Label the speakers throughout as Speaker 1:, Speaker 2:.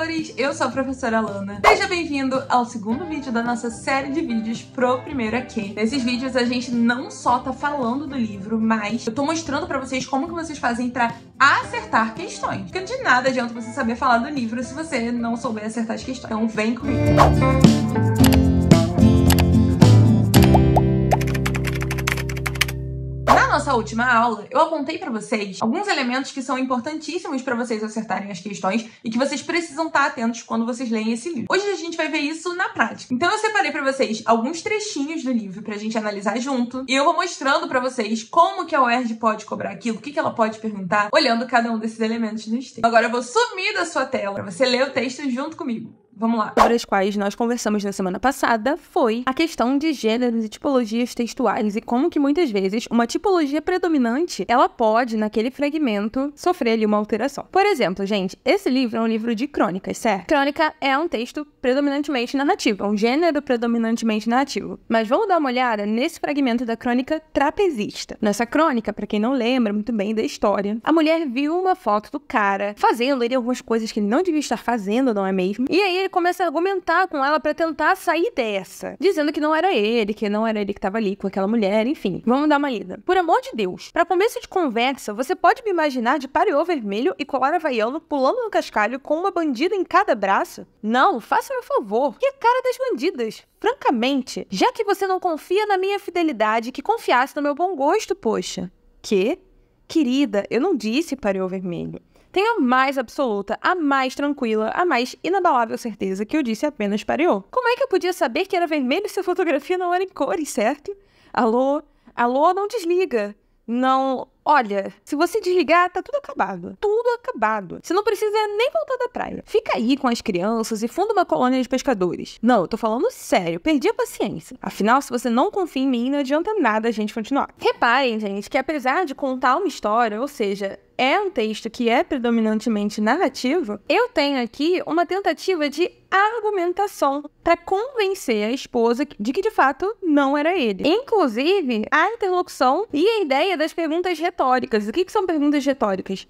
Speaker 1: amores! Eu sou a professora Lana. Seja bem-vindo ao segundo vídeo da nossa série de vídeos pro primeiro AQ. Nesses vídeos a gente não só tá falando do livro, mas eu tô mostrando pra vocês como que vocês fazem pra acertar questões. Porque de nada adianta você saber falar do livro se você não souber acertar as questões. Então vem comigo! Na nossa última aula, eu apontei pra vocês alguns elementos que são importantíssimos pra vocês acertarem as questões e que vocês precisam estar atentos quando vocês leem esse livro. Hoje a gente vai ver isso na prática. Então eu separei pra vocês alguns trechinhos do livro pra gente analisar junto e eu vou mostrando pra vocês como que a UERJ pode cobrar aquilo, o que ela pode perguntar, olhando cada um desses elementos no texto. Agora eu vou sumir da sua tela pra você ler o texto junto comigo. Vamos lá.
Speaker 2: Sobre as quais nós conversamos na semana passada foi a questão de gêneros e tipologias textuais e como que muitas vezes uma tipologia predominante, ela pode, naquele fragmento, sofrer ali uma alteração. Por exemplo, gente, esse livro é um livro de crônicas, certo? Crônica é um texto predominantemente narrativo, é um gênero predominantemente narrativo. Mas vamos dar uma olhada nesse fragmento da crônica trapezista. Nessa crônica, pra quem não lembra muito bem da história, a mulher viu uma foto do cara fazendo ali algumas coisas que ele não devia estar fazendo, não é mesmo? E aí ele começa a argumentar com ela pra tentar sair dessa, dizendo que não era ele que tava ali com aquela mulher, enfim. Vamos dar uma lida. Por amor de Deus, pra começo de conversa, você pode me imaginar de pariô vermelho e colar havaiano pulando no cascalho com uma bandida em cada braço? Não, faça-me um favor. Que a cara das bandidas. Francamente, já que você não confia na minha fidelidade, que confiasse no meu bom gosto, poxa. Que? Querida, eu não disse pariô vermelho. Tenho a mais absoluta, a mais tranquila, a mais inabalável certeza que eu disse apenas pareou. Como é que eu podia saber que era vermelho se a fotografia não era em cores, certo? Alô? Alô, não desliga. Não... Olha, se você desligar, tá tudo acabado. Tudo acabado. Você não precisa nem voltar da praia. Fica aí com as crianças e funda uma colônia de pescadores. Não, eu tô falando sério. Perdi a paciência. Afinal, se você não confia em mim, não adianta nada a gente continuar. Reparem, gente, que apesar de contar uma história, ou seja, é um texto que é predominantemente narrativo, eu tenho aqui uma tentativa de argumentação para convencer a esposa de que, de fato, não era ele. Inclusive, a interlocução e a ideia das perguntas retóricas. O que são perguntas retóricas?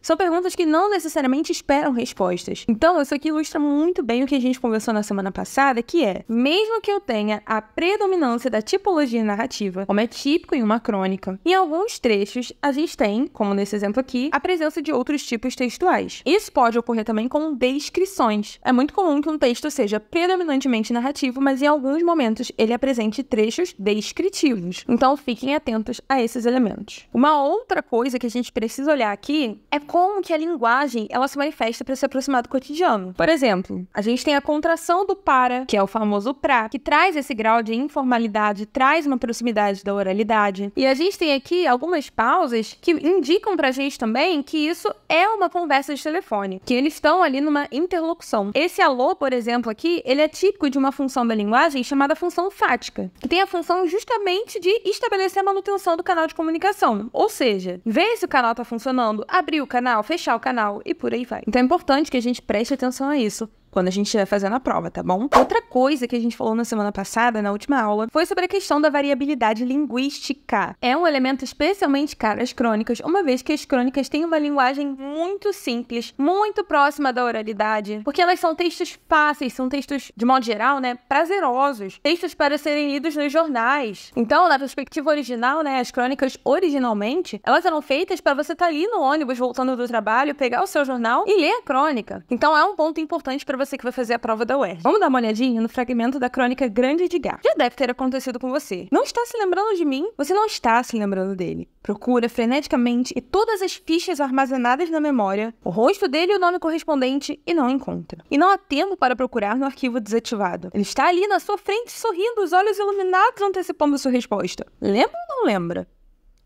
Speaker 2: São perguntas que não necessariamente esperam respostas. Então, isso aqui ilustra muito bem o que a gente conversou na semana passada, que é, mesmo que eu tenha a predominância da tipologia narrativa, como é típico em uma crônica, em alguns trechos a gente tem, como nesse exemplo aqui, a presença de outros tipos textuais. Isso pode ocorrer também com descrições. É muito comum que um texto seja predominantemente narrativo, mas em alguns momentos ele apresente trechos descritivos. Então, fiquem atentos a esses elementos. Uma outra coisa que a gente precisa olhar aqui é como que a linguagem ela se manifesta para se aproximar do cotidiano. Por exemplo, a gente tem a contração do para, que é o famoso pra, que traz esse grau de informalidade, traz uma proximidade da oralidade. E a gente tem aqui algumas pausas que indicam pra gente também que isso é uma conversa de telefone, que eles estão ali numa interlocução. Esse alô, por exemplo, aqui, ele é típico de uma função da linguagem chamada função fática, que tem a função justamente de estabelecer a manutenção do canal de comunicação. Ou seja, ver se o canal está funcionando, abrir o canal, fechar o canal e por aí vai. Então é importante que a gente preste atenção a isso quando a gente estiver fazendo a prova, tá bom? Outra coisa que a gente falou na semana passada, na última aula, foi sobre a questão da variabilidade linguística. É um elemento especialmente caro às crônicas, uma vez que as crônicas têm uma linguagem muito simples, muito próxima da oralidade, porque elas são textos fáceis, são textos, de modo geral, né, prazerosos, textos para serem lidos nos jornais. Então, na perspectiva original, né, as crônicas, originalmente, elas eram feitas para você estar ali no ônibus, voltando do trabalho, pegar o seu jornal e ler a crônica. Então, é um ponto importante para você que vai fazer a prova da UERJ. Vamos dar uma olhadinha no fragmento da crônica Grande de Gá. Já deve ter acontecido com você. Não está se lembrando de mim? Você não está se lembrando dele. Procura freneticamente e todas as fichas armazenadas na memória, o rosto dele e o nome correspondente e não encontra. E não há tempo para procurar no arquivo desativado. Ele está ali na sua frente sorrindo, os olhos iluminados antecipando sua resposta. Lembra ou não lembra?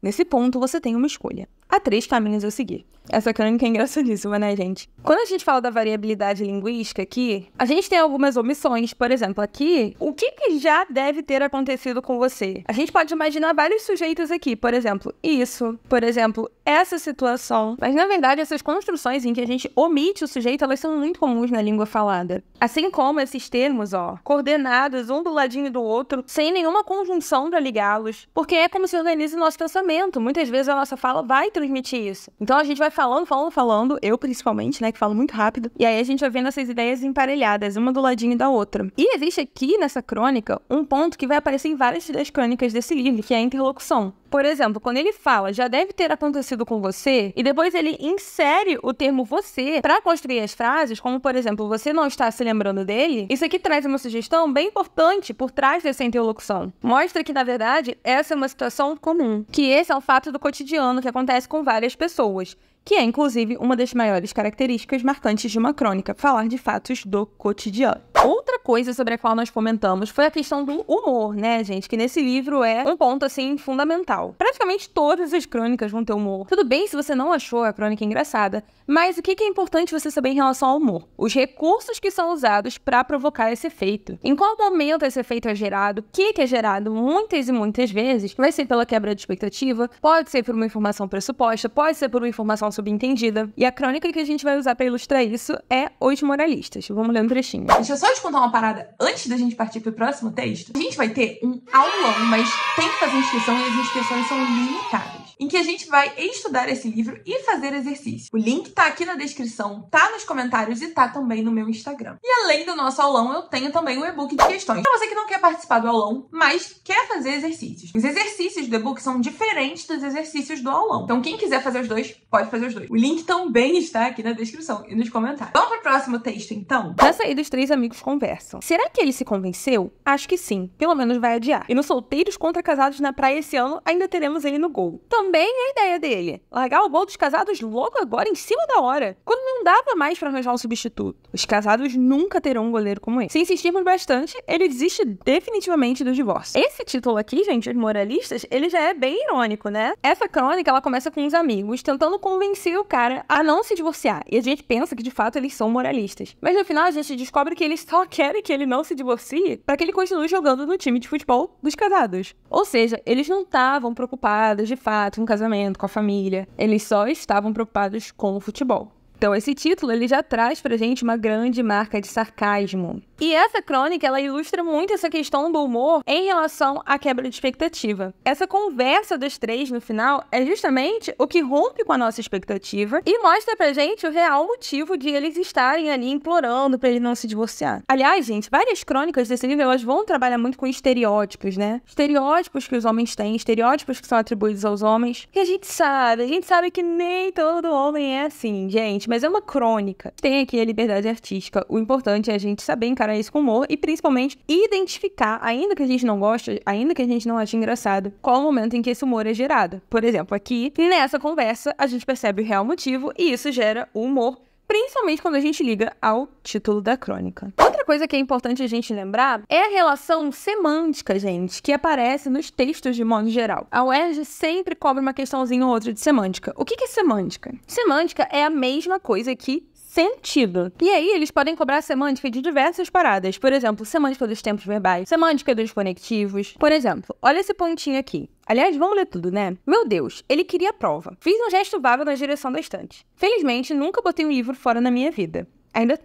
Speaker 2: Nesse ponto, você tem uma escolha. Há 3 caminhos a seguir. Essa crônica é engraçadíssima, né, gente? Quando a gente fala da variabilidade linguística aqui, a gente tem algumas omissões. Por exemplo, aqui, o que já deve ter acontecido com você? A gente pode imaginar vários sujeitos aqui. Por exemplo, isso. Por exemplo, essa situação. Mas, na verdade, essas construções em que a gente omite o sujeito, elas são muito comuns na língua falada. Assim como esses termos, ó, coordenados um do ladinho do outro, sem nenhuma conjunção para ligá-los. Porque é como se organiza o nosso pensamento. Muitas vezes a nossa fala vai ter transmitir isso. Então a gente vai falando, eu principalmente, né, que falo muito rápido, e aí a gente vai vendo essas ideias emparelhadas, uma do ladinho da outra. E existe aqui nessa crônica um ponto que vai aparecer em várias das crônicas desse livro, que é a interlocução. Por exemplo, quando ele fala, já deve ter acontecido com você, e depois ele insere o termo você para construir as frases, como por exemplo, você não está se lembrando dele, isso aqui traz uma sugestão bem importante por trás dessa interlocução. Mostra que, na verdade, essa é uma situação comum, que esse é um fato do cotidiano que acontece com várias pessoas, que é, inclusive, uma das maiores características marcantes de uma crônica, falar de fatos do cotidiano. Outra coisa sobre a qual nós comentamos foi a questão do humor, né, gente? Que nesse livro é um ponto, assim, fundamental. Praticamente todas as crônicas vão ter humor. Tudo bem se você não achou a crônica engraçada, mas o que é importante você saber em relação ao humor? Os recursos que são usados para provocar esse efeito. Em qual momento esse efeito é gerado? O que é gerado muitas e muitas vezes? Vai ser pela quebra de expectativa, pode ser por uma informação pressuposta, pode ser por uma informação subentendida. E a crônica que a gente vai usar para ilustrar isso é Os Moralistas. Vamos ler um trechinho.
Speaker 1: Deixa eu só te contar uma parada antes da gente partir pro próximo texto. A gente vai ter um aulão, mas tem que fazer inscrição e as inscrições são limitadas, em que a gente vai estudar esse livro e fazer exercício. O link tá aqui na descrição, tá nos comentários e tá também no meu Instagram. E além do nosso aulão, eu tenho também o e-book de questões. Pra você que não quer participar do aulão, mas quer fazer exercícios. Os exercícios do e-book são diferentes dos exercícios do aulão. Então quem quiser fazer os dois, pode fazer os dois. O link também está aqui na descrição e nos comentários. Vamos pro próximo texto, então?
Speaker 2: Na saída, os três amigos conversam. Será que ele se convenceu? Acho que sim. Pelo menos vai adiar. E no Solteiros contra Casados na Praia esse ano, ainda teremos ele no gol. Também é a ideia dele. Largar o gol dos casados logo agora, em cima da hora. Quando não dava mais pra arranjar um substituto. Os casados nunca terão um goleiro como ele. Se insistirmos bastante, ele desiste definitivamente do divórcio. Esse título aqui, gente, Os Moralistas, ele já é bem irônico, né? Essa crônica, ela começa com uns amigos tentando convencer o cara a não se divorciar. E a gente pensa que, de fato, eles são moralistas. Mas no final, a gente descobre que eles só querem que ele não se divorcie para que ele continue jogando no time de futebol dos casados. Ou seja, eles não estavam preocupados, de fato, com o casamento, com a família. Eles só estavam preocupados com o futebol. Então, esse título, ele já traz pra gente uma grande marca de sarcasmo. E essa crônica, ela ilustra muito essa questão do humor em relação à quebra de expectativa. Essa conversa dos três no final é justamente o que rompe com a nossa expectativa e mostra pra gente o real motivo de eles estarem ali implorando pra ele não se divorciar. Aliás, gente, várias crônicas desse livro, elas vão trabalhar muito com estereótipos, né? Estereótipos que os homens têm, estereótipos que são atribuídos aos homens. E a gente sabe que nem todo homem é assim, gente. Mas é uma crônica. Tem aqui a liberdade artística. O importante é a gente saber encarar isso com humor e, principalmente, identificar, ainda que a gente não goste, ainda que a gente não ache engraçado, qual é o momento em que esse humor é gerado. Por exemplo, aqui, nessa conversa, a gente percebe o real motivo e isso gera o humor, principalmente quando a gente liga ao título da crônica. Outra coisa que é importante a gente lembrar é a relação semântica, gente, que aparece nos textos de modo geral. A UERJ sempre cobra uma questãozinha ou outra de semântica. O que é semântica? Semântica é a mesma coisa que sentido. E aí, eles podem cobrar semântica de diversas paradas. Por exemplo, semântica dos tempos verbais, semântica dos conectivos. Por exemplo, olha esse pontinho aqui. Aliás, vamos ler tudo, né? Meu Deus, ele queria prova. Fiz um gesto vago na direção da estante. Felizmente, nunca botei um livro fora na minha vida. Ainda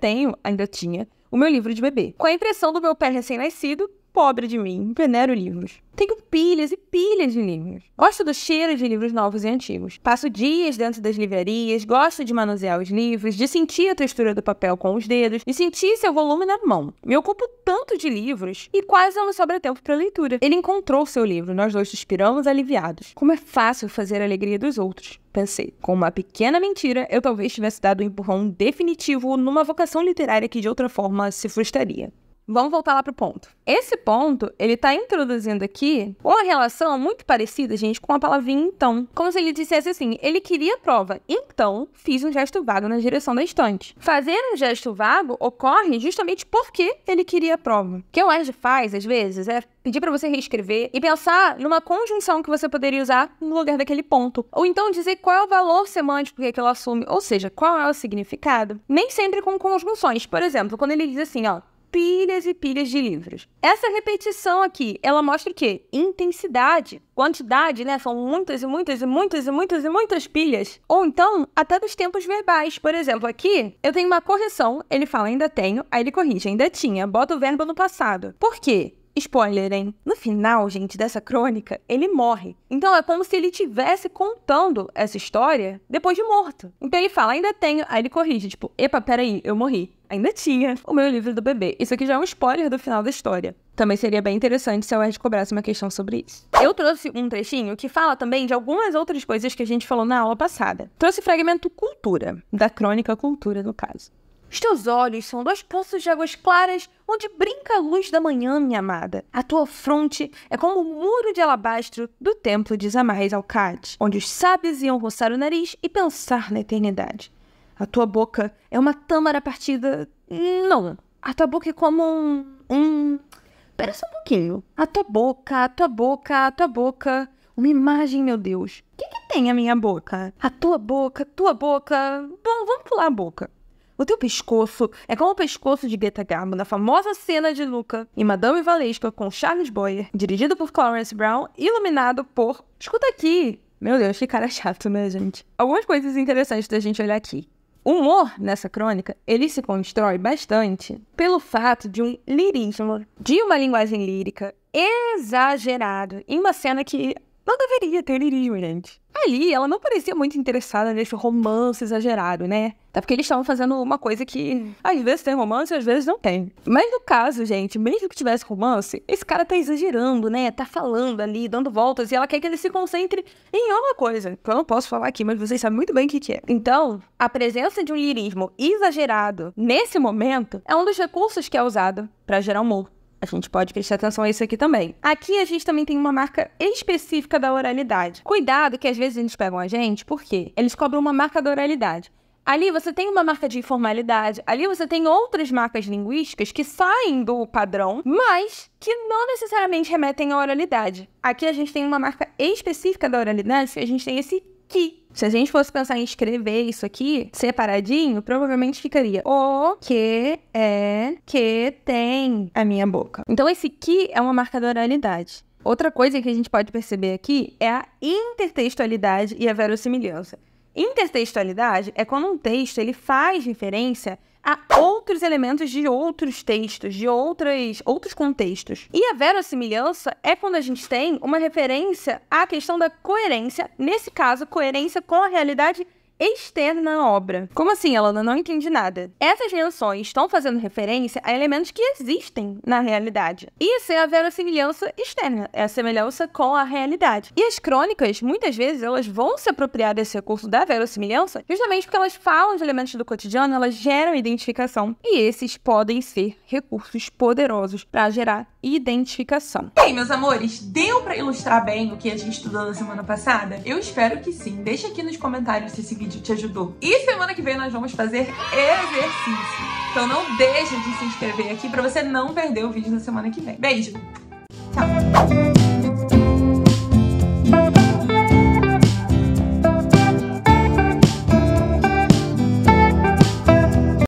Speaker 2: tinha, o meu livro de bebê. Com a impressão do meu pé recém-nascido, pobre de mim, venero livros. Tenho pilhas e pilhas de livros. Gosto do cheiro de livros novos e antigos. Passo dias dentro das livrarias, gosto de manusear os livros, de sentir a textura do papel com os dedos, de sentir seu volume na mão. Me ocupo tanto de livros e quase não me sobra tempo para leitura. Ele encontrou seu livro, nós dois suspiramos aliviados. Como é fácil fazer a alegria dos outros, pensei. Com uma pequena mentira, eu talvez tivesse dado um empurrão definitivo numa vocação literária que de outra forma se frustraria. Vamos voltar lá pro ponto. Esse ponto, ele tá introduzindo aqui uma relação muito parecida, gente, com a palavrinha então. Como se ele dissesse assim, ele queria prova, então fiz um gesto vago na direção da estante. Fazer um gesto vago ocorre justamente porque ele queria prova. O que o UERJ faz, às vezes, é pedir pra você reescrever e pensar numa conjunção que você poderia usar no lugar daquele ponto. Ou então dizer qual é o valor semântico que aquilo assume, ou seja, qual é o significado. Nem sempre com conjunções. Por exemplo, quando ele diz assim, ó, pilhas e pilhas de livros. Essa repetição aqui, ela mostra o quê? Intensidade. Quantidade, né? São muitas pilhas. Ou então, até dos tempos verbais. Por exemplo, aqui, eu tenho uma correção. Ele fala ainda tenho, aí ele corrige. Ainda tinha. Bota o verbo no passado. Por quê? Spoiler, hein? No final, gente, dessa crônica, ele morre. Então é como se ele estivesse contando essa história depois de morto. Então ele fala, ainda tenho... Aí ele corrige, tipo, epa, peraí, eu morri. Ainda tinha o meu livro do bebê. Isso aqui já é um spoiler do final da história. Também seria bem interessante se a UERJ cobrasse uma questão sobre isso. Eu trouxe um trechinho que fala também de algumas outras coisas que a gente falou na aula passada. Trouxe o fragmento Cultura, da crônica Cultura, no caso. Os teus olhos são 2 poços de águas claras onde brinca a luz da manhã, minha amada. A tua fronte é como o muro de alabastro do templo de Zamais Alcade, onde os sábios iam roçar o nariz e pensar na eternidade. A tua boca é uma tâmara partida... Não, a tua boca é como Pera só um pouquinho. A tua boca... Uma imagem, meu Deus. O que tem a minha boca? A tua boca... Bom, vamos pular a boca. O teu pescoço é como o pescoço de Greta Garbo na famosa cena de Luca em Madame Valesca com Charles Boyer, dirigido por Clarence Brown, iluminado por... Escuta aqui! Meu Deus, que cara chato, né, gente? Algumas coisas interessantes da gente olhar aqui. O humor nessa crônica, ele se constrói bastante pelo fato de um lirismo, de uma linguagem lírica exagerado, em uma cena que não deveria ter lirismo, gente. Ali, ela não parecia muito interessada nesse romance exagerado, né? Até porque eles estavam fazendo uma coisa que às vezes tem romance e às vezes não tem. Mas no caso, gente, mesmo que tivesse romance, esse cara tá exagerando, né? Tá falando ali, dando voltas, e ela quer que ele se concentre em uma coisa. Que eu não posso falar aqui, mas vocês sabem muito bem o que é. Então, a presença de um lirismo exagerado nesse momento é um dos recursos que é usado para gerar humor. A gente pode prestar atenção a isso aqui também. Aqui a gente também tem uma marca específica da oralidade. Cuidado que às vezes eles pegam a gente, por quê? Eles cobram uma marca da oralidade. Ali você tem uma marca de informalidade, ali você tem outras marcas linguísticas que saem do padrão, mas que não necessariamente remetem à oralidade. Aqui a gente tem uma marca específica da oralidade, que a gente tem esse que. Se a gente fosse pensar em escrever isso aqui, separadinho, provavelmente ficaria o que é que tem a minha boca. Então esse que é uma marca da oralidade. Outra coisa que a gente pode perceber aqui é a intertextualidade e a verossimilhança. Intertextualidade é quando um texto ele faz referência a outros elementos de outros textos, de outros contextos. E a verossimilhança é quando a gente tem uma referência à questão da coerência, nesse caso, coerência com a realidade externa na obra. Como assim, Alana? Não entendi nada. Essas menções estão fazendo referência a elementos que existem na realidade. Isso é a verossimilhança externa, é a semelhança com a realidade. E as crônicas, muitas vezes, elas vão se apropriar desse recurso da verossimilhança justamente porque elas falam de elementos do cotidiano, elas geram identificação. E esses podem ser recursos poderosos para gerar identificação.
Speaker 1: E aí, meus amores, deu pra ilustrar bem o que a gente estudou na semana passada? Eu espero que sim. Deixa aqui nos comentários se esse vídeo te ajudou. E semana que vem nós vamos fazer exercício. Então não deixa de se inscrever aqui pra você não perder o vídeo da semana que vem. Beijo! Tchau!